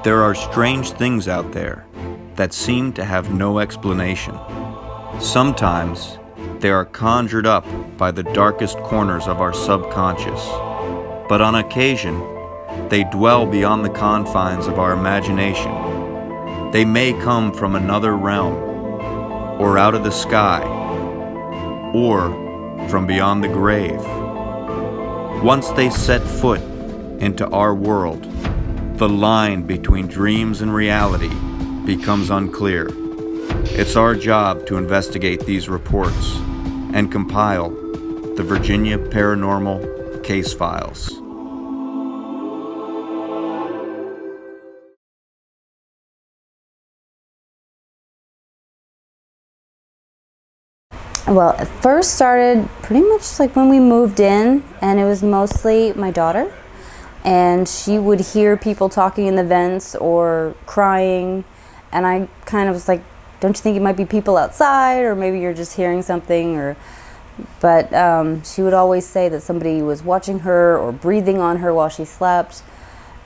There are strange things out there that seem to have no explanation. Sometimes they are conjured up by the darkest corners of our subconscious, but on occasion they dwell beyond the confines of our imagination. They may come from another realm, or out of the sky, or from beyond the grave. Once they set foot into our world, the line between dreams and reality becomes unclear. It's our job to investigate these reports and compile the Virginia Paranormal Case Files. Well, it first started pretty much like when we moved in, and it was mostly my daughter. And she would hear people talking in the vents or crying, and I kind of was like, don't you think it might be people outside, or maybe you're just hearing something? But she would always say that somebody was watching her or breathing on her while she slept.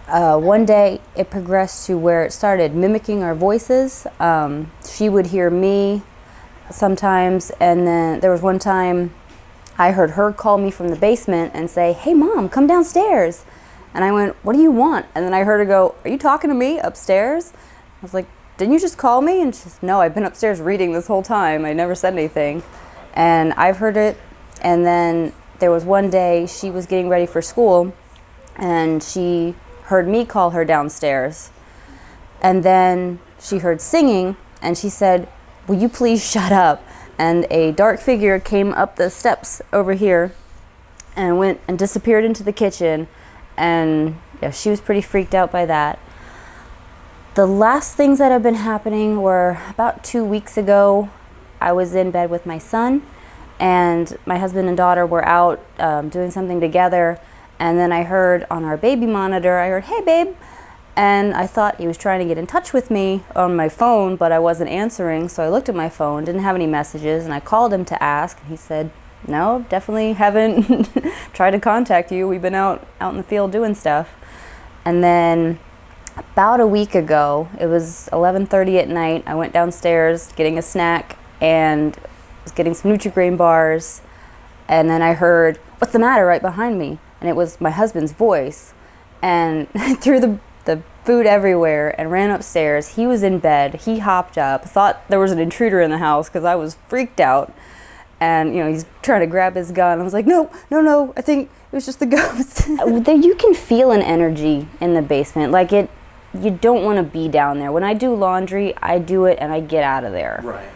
One day it progressed to where it started mimicking our voices. She would hear me sometimes, and then there was one time I heard her call me from the basement and say, "Hey Mom, come downstairs." And I went, "What do you want?" And then I heard her go, "Are you talking to me upstairs?" I was like, "Didn't you just call me?" And she said, "No, I've been upstairs reading this whole time. I never said anything." And I've heard it. And then there was one day she was getting ready for school, and she heard me call her downstairs. And then she heard singing, and she said, "Will you please shut up?" And a dark figure came up the steps over here and went and disappeared into the kitchen. And yeah, she was pretty freaked out by that. The last things that have been happening were about 2 weeks ago. I was in bed with my son, and my husband and daughter were out doing something together. And then I heard on our baby monitor, I heard, "Hey babe." And I thought he was trying to get in touch with me on my phone, but I wasn't answering. So I looked at my phone, didn't have any messages, and I called him to ask. And he said, "No, definitely haven't tried to contact you. We've been out in the field doing stuff." And then about a week ago, it was 11:30 at night, I went downstairs getting a snack and was getting some Nutri-Grain bars. And then I heard, "What's the matter?" right behind me. And it was my husband's voice. And I threw the food everywhere and ran upstairs. He was in bed. He hopped up, thought there was an intruder in the house because I was freaked out. And, he's trying to grab his gun. I was like, no, I think it was just the ghost. You can feel an energy in the basement. Like you don't want to be down there. When I do laundry, I do it and I get out of there. Right.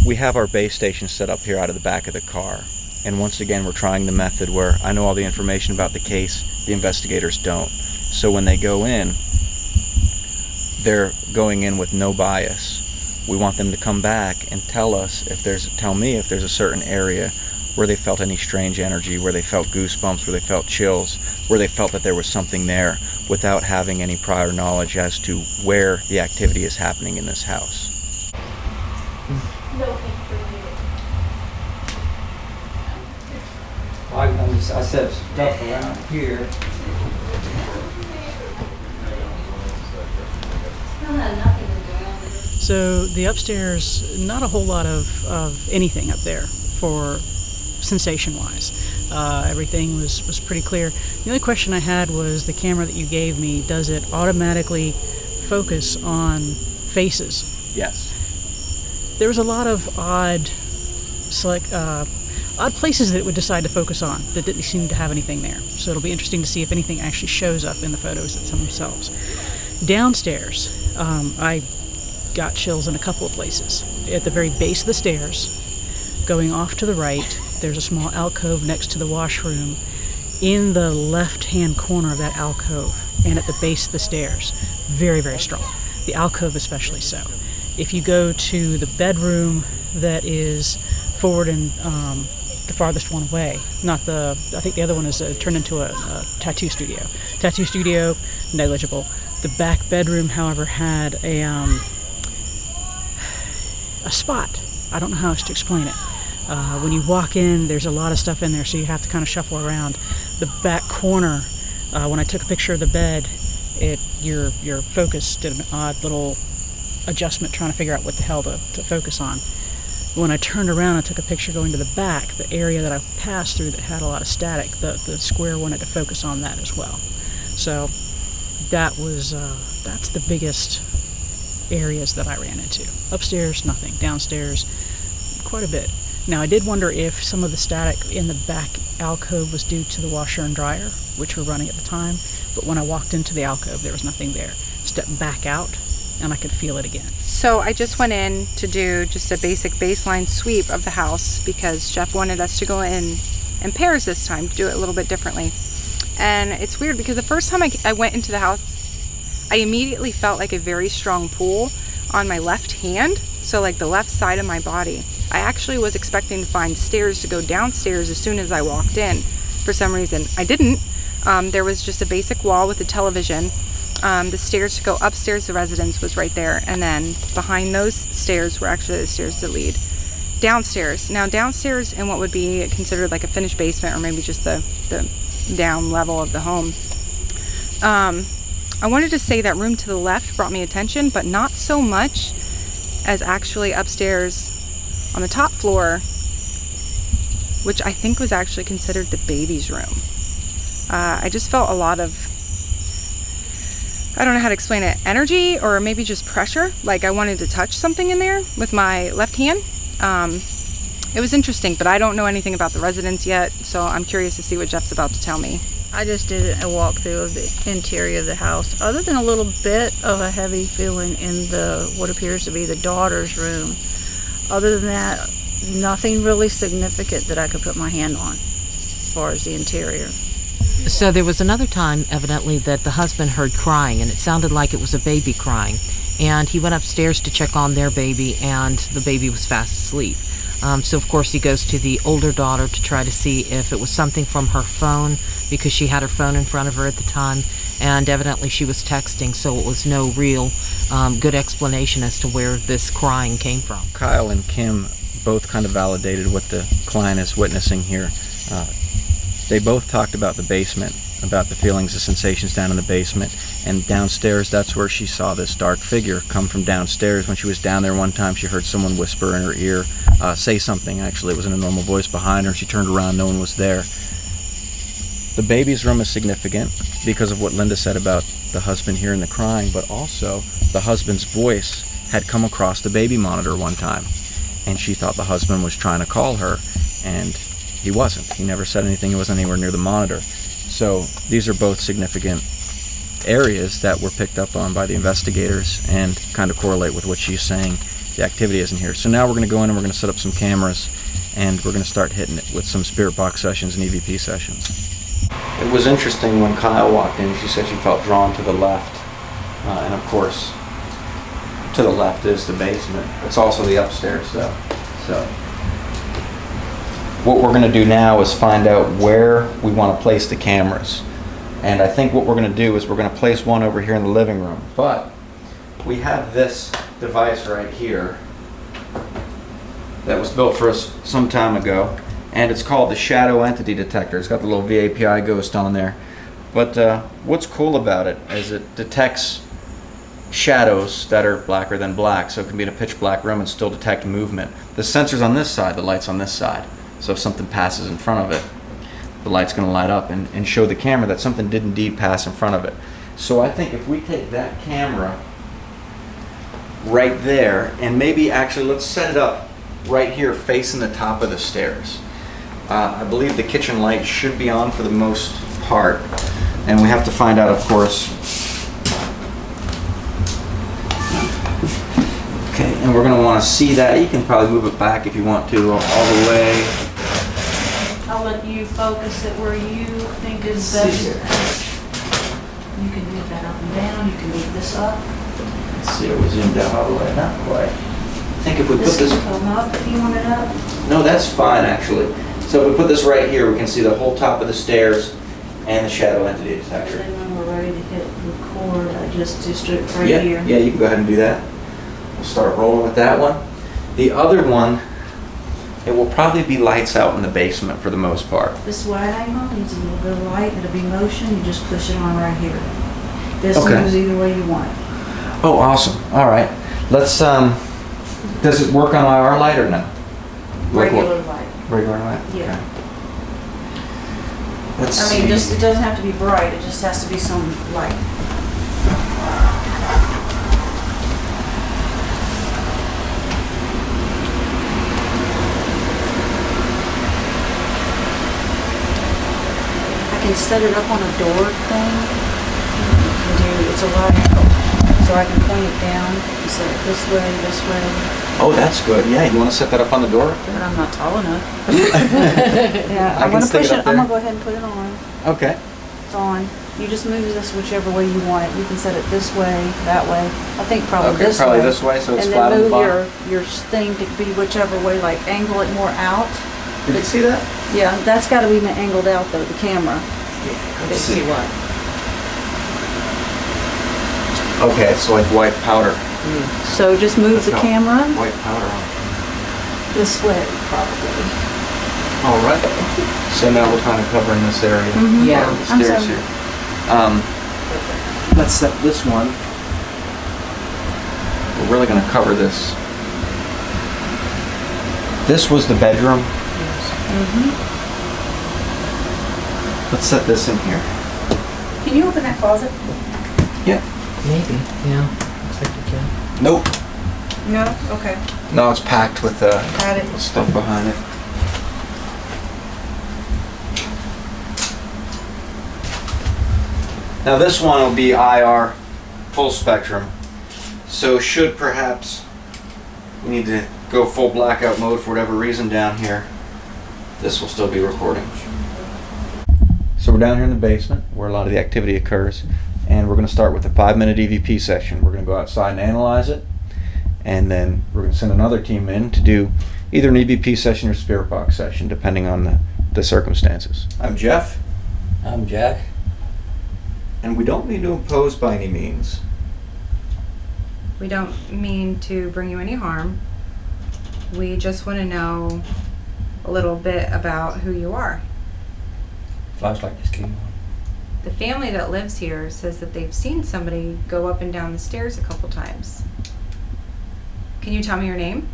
We have our base station set up here out of the back of the car. And once again, we're trying the method where I know all the information about the case, the investigators don't. So when they go in, they're going in with no bias. We want them to come back and tell me if there's a certain area where they felt any strange energy, where they felt goosebumps, where they felt chills, where they felt that there was something there, without having any prior knowledge as to where the activity is happening in this house. I set stuff around here. So the upstairs, not a whole lot of anything up there for sensation-wise. Everything was pretty clear. The only question I had was the camera that you gave me, does it automatically focus on faces? Yes. There was a lot of odd places that it would decide to focus on that didn't seem to have anything there. So it'll be interesting to see if anything actually shows up in the photos themselves. Downstairs, I got chills in a couple of places. At the very base of the stairs, going off to the right, there's a small alcove next to the washroom. In the left-hand corner of that alcove, and at the base of the stairs, very, very strong. The alcove especially so. If you go to the bedroom that is forward and the farthest one away, I think the other one is turned into a tattoo studio. Tattoo studio, negligible. The back bedroom, however, had a spot. I don't know how else to explain it. When you walk in, there's a lot of stuff in there, so you have to kind of shuffle around. The back corner, when I took a picture of the bed, your focus did an odd little adjustment trying to figure out what the hell to focus on. When I turned around and took a picture going to the back, the area that I passed through that had a lot of static, the square wanted to focus on that as well. So that was that's the biggest areas that I ran into. Upstairs, nothing. Downstairs, quite a bit. Now, I did wonder if some of the static in the back alcove was due to the washer and dryer, which were running at the time, but when I walked into the alcove, there was nothing there. Stepped back out, and I could feel it again. So I just went in to do just a basic baseline sweep of the house because Jeff wanted us to go in pairs this time to do it a little bit differently. And it's weird because the first time I went into the house, I immediately felt like a very strong pull on my left hand, so like the left side of my body. I actually was expecting to find stairs to go downstairs as soon as I walked in. For some reason, I didn't. There was just a basic wall with a television. The stairs to go upstairs, the residence was right there, and then behind those stairs were actually the stairs to lead downstairs. Now downstairs in what would be considered like a finished basement, or maybe just the down level of the home, I wanted to say that room to the left brought me attention, but not so much as actually upstairs on the top floor, which I think was actually considered the baby's room. I just felt a lot of, I don't know how to explain it, energy or maybe just pressure. Like I wanted to touch something in there with my left hand. It was interesting, but I don't know anything about the residence yet, so I'm curious to see what Jeff's about to tell me. I just did a walkthrough of the interior of the house. Other than a little bit of a heavy feeling in the what appears to be the daughter's room, other than that, nothing really significant that I could put my hand on as far as the interior. So there was another time, evidently, that the husband heard crying, and it sounded like it was a baby crying. And he went upstairs to check on their baby, and the baby was fast asleep. So, of course, he goes to the older daughter to try to see if it was something from her phone, because she had her phone in front of her at the time, and evidently she was texting, so it was no real good explanation as to where this crying came from. Kyle and Kim both kind of validated what the client is witnessing here. They both talked about the basement, about the feelings, the sensations down in the basement, and downstairs, that's where she saw this dark figure come from downstairs. When she was down there one time, she heard someone whisper in her ear, say something. Actually, it was in a normal voice behind her. She turned around, no one was there. The baby's room is significant because of what Linda said about the husband hearing the crying, but also the husband's voice had come across the baby monitor one time, and she thought the husband was trying to call her, and he wasn't. He never said anything. He wasn't anywhere near the monitor. So these are both significant areas that were picked up on by the investigators and kind of correlate with what she's saying. The activity isn't here. So now we're going to go in and we're going to set up some cameras, and we're going to start hitting it with some spirit box sessions and EVP sessions. It was interesting when Kyle walked in, she said she felt drawn to the left. And of course, to the left is the basement. It's also the upstairs though. So what we're going to do now is find out where we want to place the cameras. And I think what we're going to do is we're going to place one over here in the living room. But we have this device right here that was built for us some time ago, and it's called the Shadow Entity Detector. It's got the little VAPI ghost on there. But what's cool about it is it detects shadows that are blacker than black, so it can be in a pitch black room and still detect movement. The sensor's on this side, the light's on this side. So if something passes in front of it, the light's going to light up and show the camera that something did indeed pass in front of it. So I think if we take that camera right there, and maybe actually let's set it up right here facing the top of the stairs. I believe the kitchen light should be on for the most part, and we have to find out, of course. Okay, and we're going to want to see that. You can probably move it back if you want to, all the way. I'll let you focus it where you think is best. You can move that up and down, you can move this up. Let's see, it was zoomed down all the way, not quite. I think if we put This this... can come up if you want it up. No, that's fine actually. So if we put this right here, we can see the whole top of the stairs and the shadow entity detector. Then when we're ready to hit record, I just do it right Yeah, here. you can go ahead and do that. We'll start rolling with that one. The other one It will probably be lights out in the basement for the most part. This wide angle needs a little bit of light. It'll be motion. You just push it on right here. This Okay. moves either way you want it. Oh, awesome. All right. Let's, does it work on IR light or no? Like what? Regular light. Regular light? Yeah. Okay. Let's I mean, see. it doesn't have to be bright. It just has to be some light. I can set it up on a door thing. It's a wide angle. So I can point it down and set it this way, this way. Oh, that's good. Yeah, you want to set that up on the door? But I'm not tall enough. Yeah, I I'm can gonna stick push it it. up I'm there. gonna go ahead and put it on. Okay. It's on. You just move this whichever way you want it. You can set it this way, that way. I think probably Okay, this probably way. this way so it's and flat on then the move bottom. your thing to be whichever way, like angle it more out. Did you see that? Yeah, that's got to be angled out though, the camera. Let's see what. Okay, it's like white powder. So just move the No, camera White powder on. this way, probably. All right. So now we're kind of covering this area. Yeah. of the I'm stairs sorry. here. Let's set this one. We're really going to cover this. This was the bedroom. Let's set this in here. Can you open that closet? Yeah. Maybe, yeah. Looks like you can. Nope. No. Okay. No, it's packed with Got it. stuff behind it. Now this one will be IR, full spectrum. So should perhaps we need to go full blackout mode for whatever reason down here, this will still be recording. So we're down here in the basement where a lot of the activity occurs, and we're going to start with a 5-minute EVP session. We're going to go outside and analyze it, and then we're going to send another team in to do either an EVP session or spirit box session, depending on the circumstances. I'm Jeff, I'm Jack. and we don't mean to impose by any means. We don't mean to bring you any harm. We just want to know a little bit about who you are. Flashlight just came on. The family that lives here says that they've seen somebody go up and down the stairs a couple times. Can you tell me your name?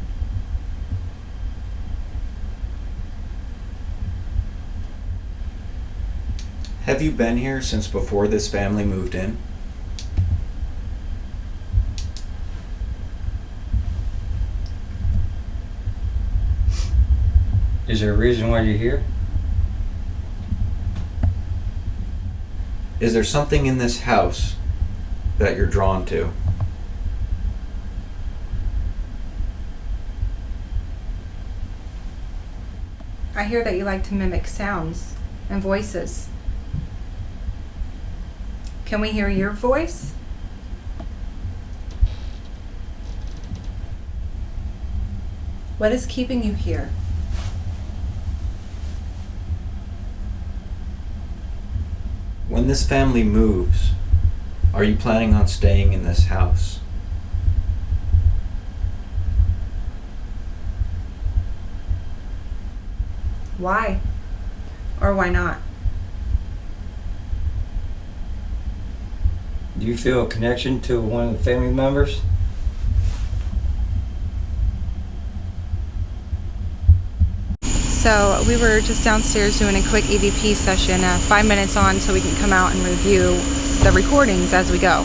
Have you been here since before this family moved in? Is there a reason why you're here? Is there something in this house that you're drawn to? I hear that you like to mimic sounds and voices. Can we hear your voice? What is keeping you here? When this family moves, are you planning on staying in this house? Why? Or why not? Do you feel a connection to one of the family members? So we were just downstairs doing a quick EVP session, 5 minutes on, so we can come out and review the recordings as we go.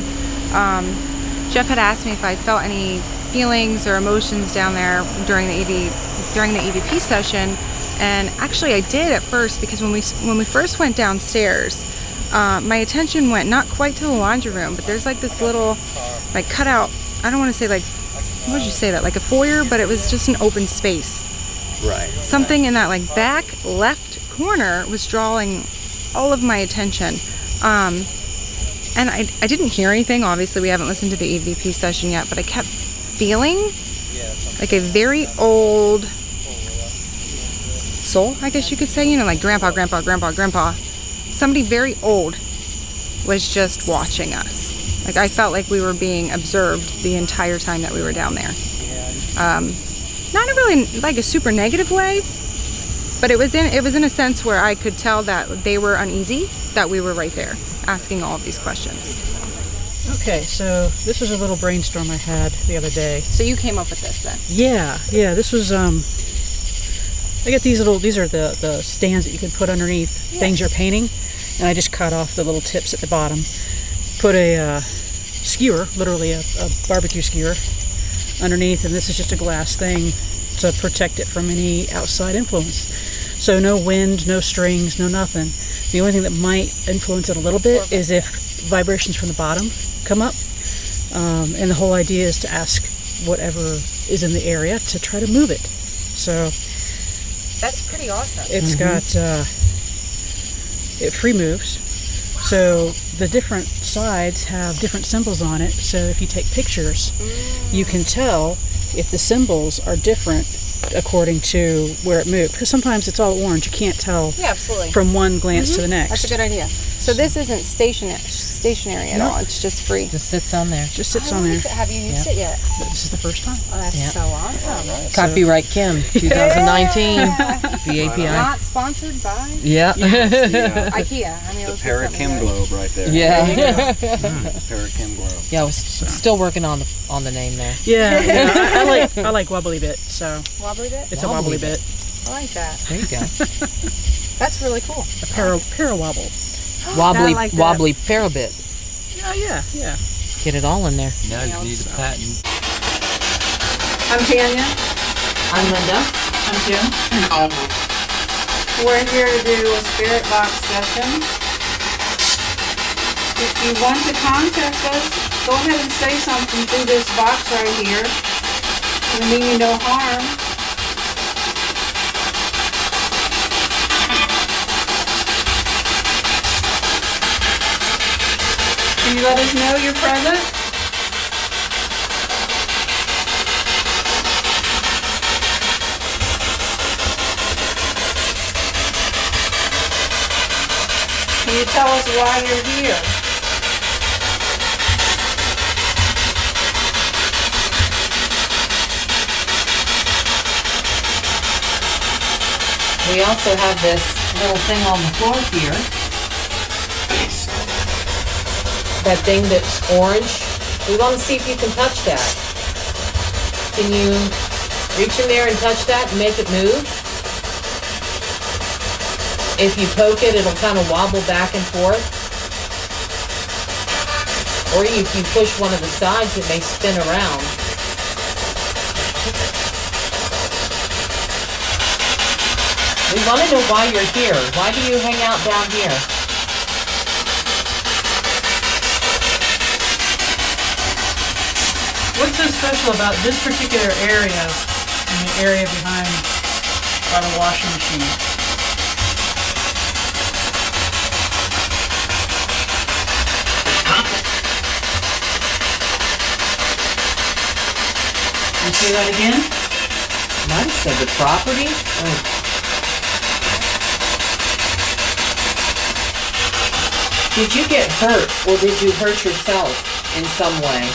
Jeff had asked me if I felt any feelings or emotions down there during the EVP session, and actually I did at first, because when we first went downstairs, my attention went not quite to the laundry room, but there's like this little like cutout. I don't want to say like, what would you say that, like a foyer, but it was just an open space. Right. Something in that like back left corner was drawing all of my attention. And I didn't hear anything. Obviously, we haven't listened to the EVP session yet, but I kept feeling like a very old soul, I guess you could say, you know, like grandpa. Somebody very old was just watching us. Like I felt like we were being observed the entire time that we were down there. not in really like a super negative way, but it was in a sense where I could tell that they were uneasy that we were right there asking all of these questions. Okay, so this was a little brainstorm I had the other day. So you came up with this then? Yeah, this was, I get these are the stands that you could put underneath things you're painting, and I just cut off the little tips at the bottom. Put a skewer, literally a barbecue skewer, underneath, and this is just a glass thing to protect it from any outside influence. So no wind, no strings, no nothing. The only thing that might influence it a little bit is if vibrations from the bottom come up. And the whole idea is to ask whatever is in the area to try to move it. So That's pretty awesome. it's got, it free moves. So the different sides have different symbols on it. So if you take pictures, you can tell if the symbols are different according to where it moved. Because sometimes it's all orange. You can't tell Yeah, absolutely. from one glance to the next. That's a good idea. So this isn't stationary at all. It's just free. Just sits on there. Just sits on there. Have you used it yet? This is the first time. Oh, that's Yeah. so awesome. Copyright Kim, 2019. The API. Not sponsored by Yeah. IKEA. I mean, The let's get something Parakim good. globe right there. Yeah. Parakim globe. Yeah, I was still working on the name there. Yeah. I like wobbly bit. So Wobbly bit? it's a wobbly bit. I like that. There you go. That's really cool. A para wobble. Wobbly, I like that. wobbly parabit. Yeah. Get it all in there. Now you need a patent. I'm Tanya. I'm Linda. I'm Jim. We're here to do a spirit box session. If you want to contact us, go ahead and say something through this box right here. It'll mean you no harm. Can you let us know you're present? Can you tell us why you're here? We also have this little thing on the floor here. That thing that's orange. We want to see if you can touch that. Can you reach in there and touch that and make it move? If you poke it, it'll kind of wobble back and forth. Or if you push one of the sides, it may spin around. We want to know why you're here. Why do you hang out down here? What's so special about this particular area and the area behind by the washing machine? You say that again? Might have said the property. Oh. Did you get hurt, or did you hurt yourself in some way?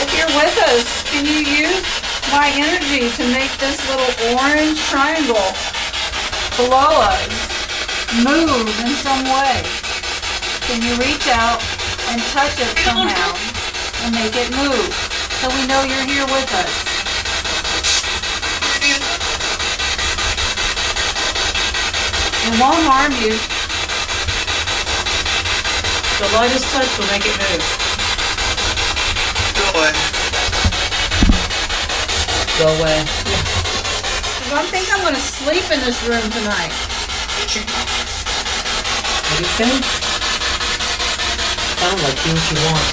If you're with us, can you use my energy to make this little orange triangle below us move in some way? Can you reach out and touch it somehow and make it move so we know you're here with us? It won't harm you. The lightest touch will make it move. Go away. I think I'm going to sleep in this room tonight. What do you think? Sound like things you want.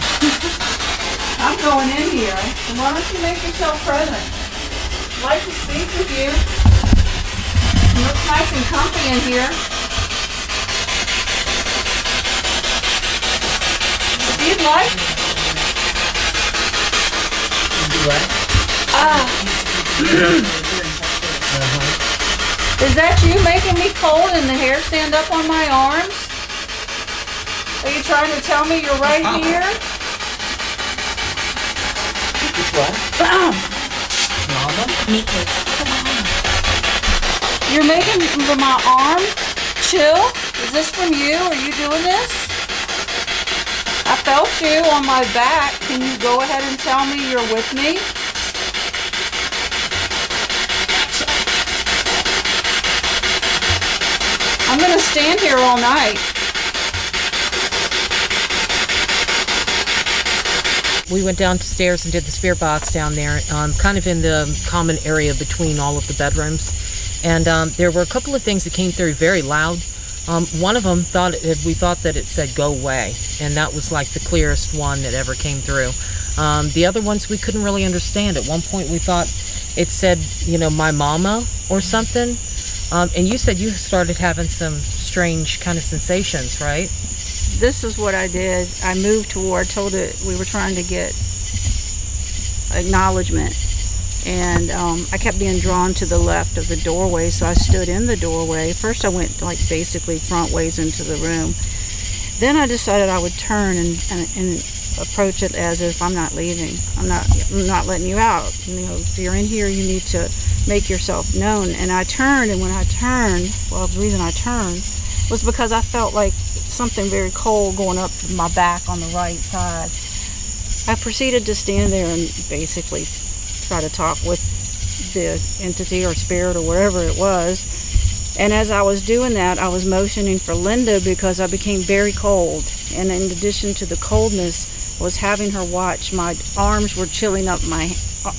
I'm going in here. Why don't you make yourself present? I'd like to speak with you. It looks nice and comfy in here. If you'd like. Do what? Is that you making me cold and the hair stand up on my arms? Are you trying to tell me you're right here? Which one? Mama? You're making my arm chill? Is this from you? Are you doing this? I felt you on my back. Can you go ahead and tell me you're with me? I'm gonna stand here all night. We went downstairs and did the spirit box down there, kind of in the common area between all of the bedrooms. And there were a couple of things that came through very loud. One of them we thought that it said "go away," and that was like the clearest one that ever came through. The other ones we couldn't really understand. At one point we thought it said, "my mama" or something. And you said you started having some strange kind of sensations, right? This is what I did. I moved told it we were trying to get acknowledgement. And I kept being drawn to the left of the doorway, so I stood in the doorway. First I went like basically front ways into the room. Then I decided I would turn and approach it as if I'm not leaving. I'm not letting you out. If you're in here, you need to make yourself known. And I turned, and when I turned, the reason I turned was because I felt like something very cold going up my back on the right side. I proceeded to stand there and basically try to talk with the entity or spirit or whatever it was. And as I was doing that, I was motioning for Linda because I became very cold. And in addition to the coldness, was having her watch. My arms were chilling up. My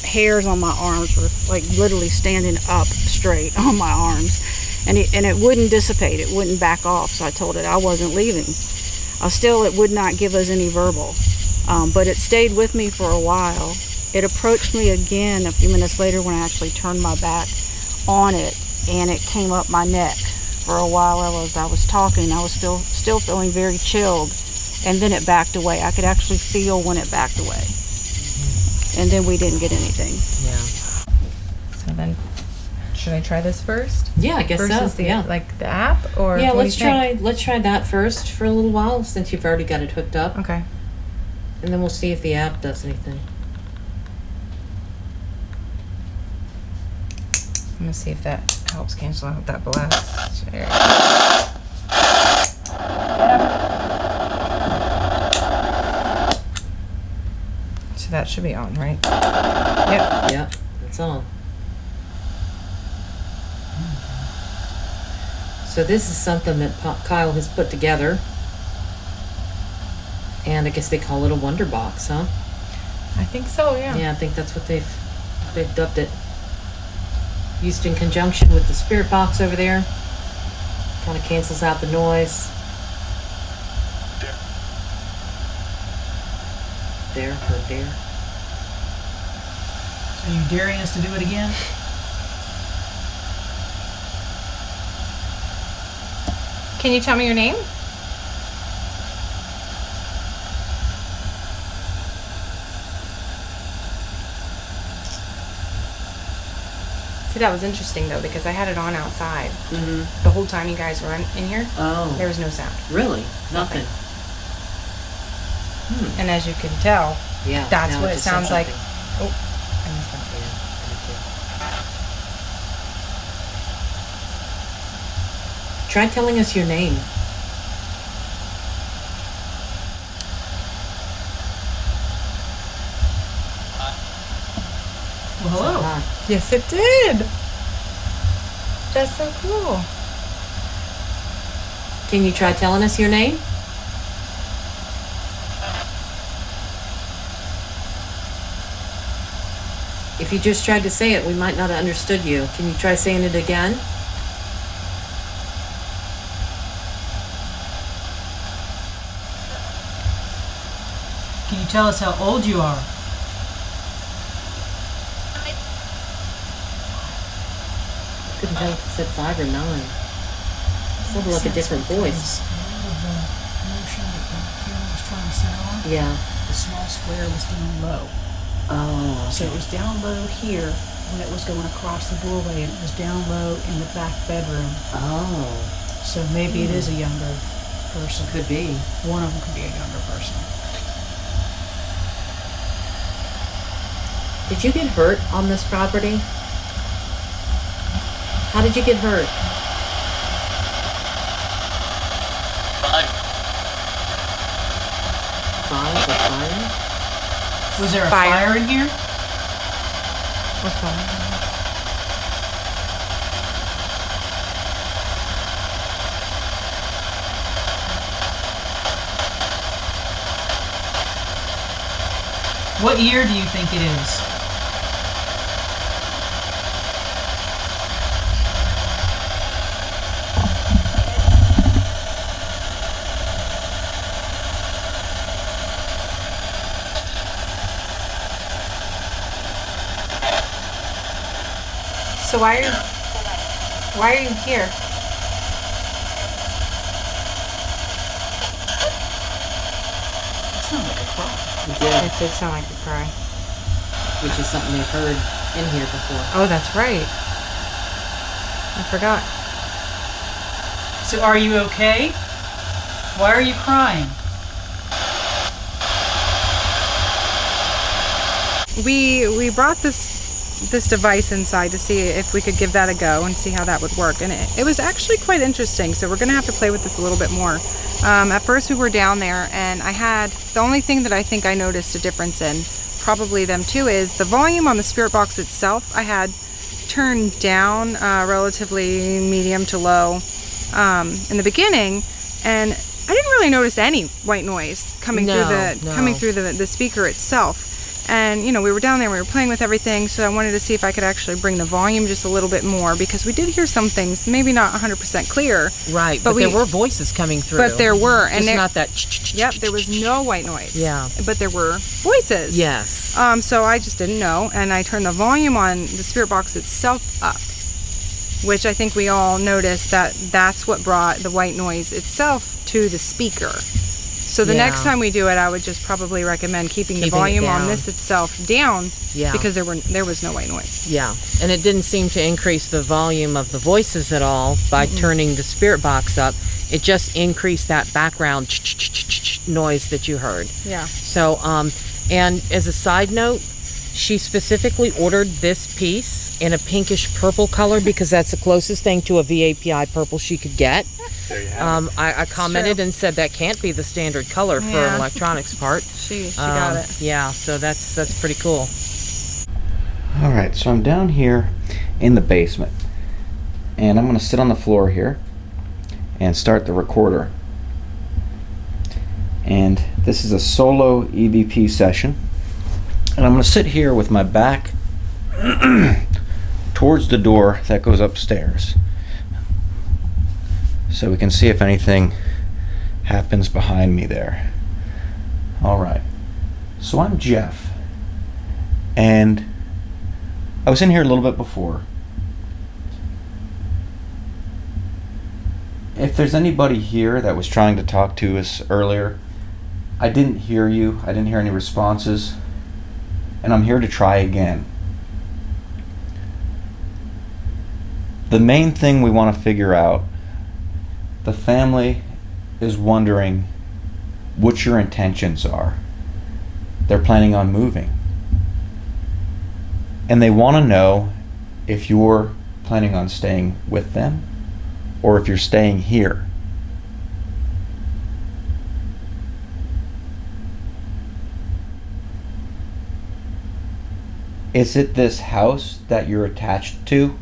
hairs on my arms were like literally standing up straight on my arms. And it wouldn't dissipate. It wouldn't back off. So I told it I wasn't leaving. It would not give us any verbal. But it stayed with me for a while. It approached me again a few minutes later when I actually turned my back on it, and it came up my neck. For a while as I was talking, I was still feeling very chilled, and then it backed away. I could actually feel when it backed away. And then we didn't get anything. Yeah. So then, should I try this first? Yeah, I guess Versus so. Yeah. the app, or Yeah, what do let's you think? let's try that first for a little while since you've already got it hooked up. Okay. And then we'll see if the app does anything. I'm gonna see if that helps cancel out that blast. There. So that should be on, right? Yep. Yeah, it's on. So this is something that Kyle has put together. And I guess they call it a wonder box, huh? I think so, yeah. Yeah, I think that's what they've dubbed it. Used in conjunction with the spirit box over there. Kind of cancels out the noise. There, or there. Are you daring us to do it again? Can you tell me your name? See, that was interesting though, because I had it on outside. Mm-hmm. The whole time you guys were in here, Oh. there was no sound. Really? Nothing. And as you can tell, Yeah. that's now what it just said sounds like. something. Oh, I missed that. Yeah, me too. Try telling us your name. Well, hello. Hi. Yes, it did. That's so cool. Can you try telling us your name? If you just tried to say it, we might not have understood you. Can you try saying it again? Can you tell us how old you are? Couldn't tell if it said 5 or 9. Sounded like a different voice. Yeah. The small square was down low. Oh. So it was down low here when it was going across the doorway, and it was down low in the back bedroom. Oh. So maybe it is a younger person. Could be. One of them could be a younger person. Did you get hurt on this property? How did you get hurt? Fire? Was there a fire in here? What's fire? What year do you think it is? So why are you here? It sounded like a cry. It did, It did sound like a cry. which is something they've heard in here before. Oh, that's right. I forgot. So are you okay? Why are you crying? We brought this device inside to see if we could give that a go and see how that would work, and it was actually quite interesting. So we're gonna have to play with this a little bit more. At first we were down there, and I had the only thing that I think I noticed a difference in, probably them too, is the volume on the spirit box itself. I had turned down relatively medium to low in the beginning, and I didn't really notice any white noise coming through the speaker itself. And you know, we were down there, we were playing with everything, so I wanted to see if I could actually bring the volume just a little bit more, because we did hear some things, maybe not 100% clear. Right, but there were voices coming through. But there were, and just not that. Yep, there was no white noise. Yeah. But there were voices. Yes. So I just didn't know, and I turned the volume on the spirit box itself up, which I think we all noticed that's what brought the white noise itself to the speaker. So the next time we do it, I would just probably recommend keeping the volume on this itself down, because there was no white noise. Yeah, and it didn't seem to increase the volume of the voices at all by turning the spirit box up. It just increased that background noise that you heard. Yeah. So, and as a side note, she specifically ordered this piece in a pinkish purple color because that's the closest thing to a VAPI purple she could get. There you have it. I commented and said that can't be the standard color for an electronics part. She got it. Yeah, so that's pretty cool. All right, so I'm down here in the basement, and I'm going to sit on the floor here and start the recorder. And this is a solo EVP session, and I'm going to sit here with my back towards the door that goes upstairs, so we can see if anything happens behind me there. All right, so I'm Jeff, and I was in here a little bit before. If there's anybody here that was trying to talk to us earlier, I didn't hear you. I didn't hear any responses, and I'm here to try again. The main thing we want to figure out, the family is wondering what your intentions are. They're planning on moving, and they want to know if you're planning on staying with them or if you're staying here. Is it this house that you're attached to?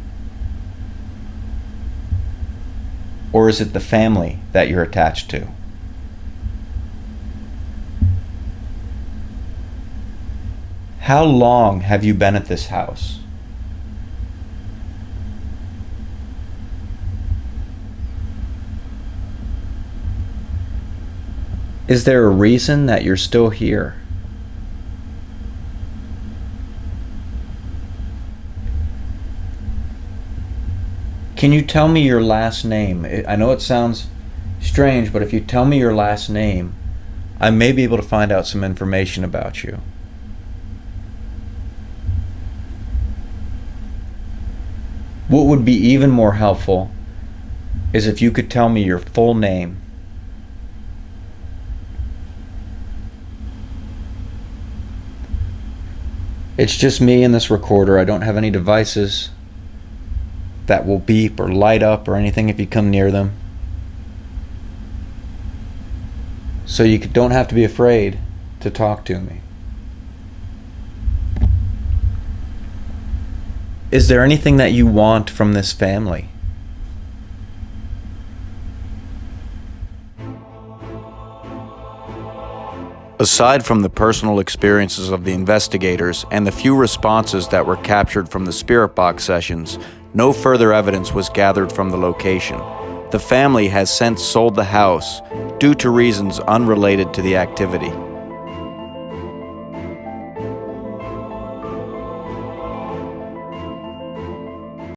Or is it the family that you're attached to? How long have you been at this house? Is there a reason that you're still here? Can you tell me your last name? I know it sounds strange, but if you tell me your last name, I may be able to find out some information about you. What would be even more helpful is if you could tell me your full name It's just me and this recorder. I don't have any devices that will beep or light up or anything if you come near them. So you don't have to be afraid to talk to me. Is there anything that you want from this family? Aside from the personal experiences of the investigators and the few responses that were captured from the spirit box sessions, no further evidence was gathered from the location. The family has since sold the house due to reasons unrelated to the activity.